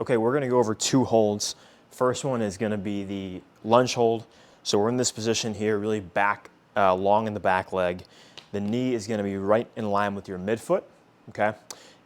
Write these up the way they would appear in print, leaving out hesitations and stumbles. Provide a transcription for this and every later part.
Okay, we're gonna go over 2 holds. First one is gonna be the lunge hold. So we're in this position here, really back, long in the back leg. The knee is gonna be right in line with your midfoot, okay?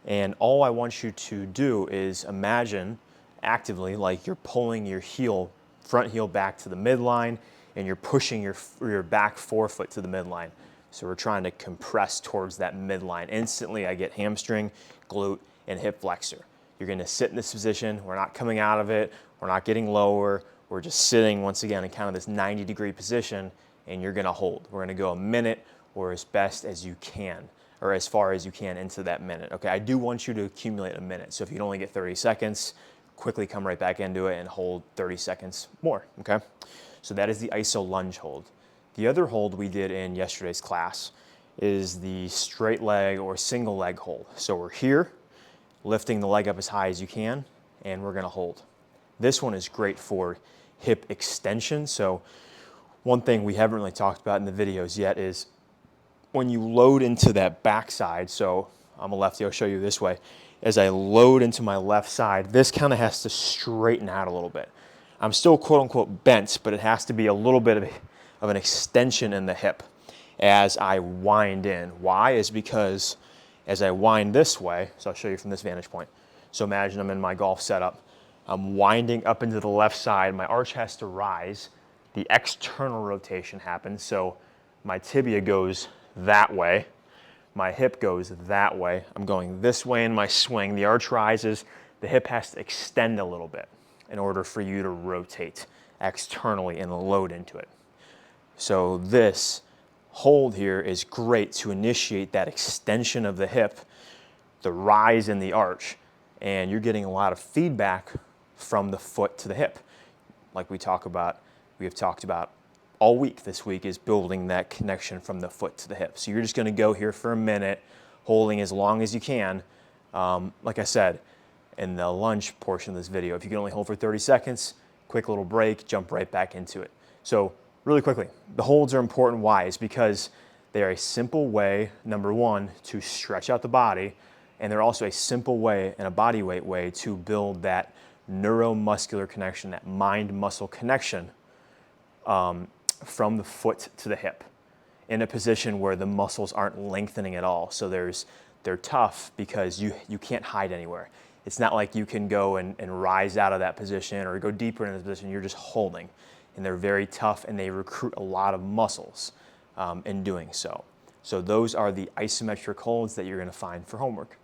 And all I want you to do is imagine actively like you're pulling your heel, front heel back to the midline, and you're pushing your back forefoot to the midline. So we're trying to compress towards that midline. Instantly I get hamstring, glute, and hip flexor. You're gonna sit in this position. We're not coming out of it. We're not getting lower. We're just sitting once again in kind of this 90-degree position, and you're gonna hold. We're gonna go a minute or as best as you can, or as far as you can into that minute. Okay, I do want you to accumulate a minute. So if you only get 30 seconds, quickly come right back into it and hold 30 seconds more, okay? So that is the iso lunge hold. The other hold we did in yesterday's class is the straight leg or single leg hold. So we're here, lifting the leg up as high as you can, and we're gonna hold. This one is great for hip extension. So one thing we haven't really talked about in the videos yet is when you load into that backside, so I'm a lefty, I'll show you this way. As I load into my left side, this kind of has to straighten out a little bit. I'm still quote unquote bent, but it has to be a little bit of an extension in the hip as I wind in. Why? Is because as I wind this way, so I'll show you from this vantage point. So imagine I'm in my golf setup. I'm winding up into the left side. My arch has to rise. The external rotation happens. So my tibia goes that way. My hip goes that way. I'm going this way in my swing. The arch rises. The hip has to extend a little bit in order for you to rotate externally and load into it. So this hold here is great to initiate that extension of the hip, the rise in the arch, and you're getting a lot of feedback from the foot to the hip. Like we have talked about all week this week, is building that connection from the foot to the hip. So you're just gonna go here for a minute, holding as long as you can. Like I said, in the lunge portion of this video, if you can only hold for 30 seconds, quick little break, jump right back into it. So really quickly, the holds are important. Why? Is because they are a simple way, number one, to stretch out the body, and they're also a simple way and a body weight way to build that neuromuscular connection, that mind-muscle connection from the foot to the hip in a position where the muscles aren't lengthening at all. So they're tough because you can't hide anywhere. It's not like you can go and rise out of that position or go deeper into the position. You're just holding. And they're very tough, and they recruit a lot of muscles in doing so. So those are the isometric holds that you're gonna find for homework.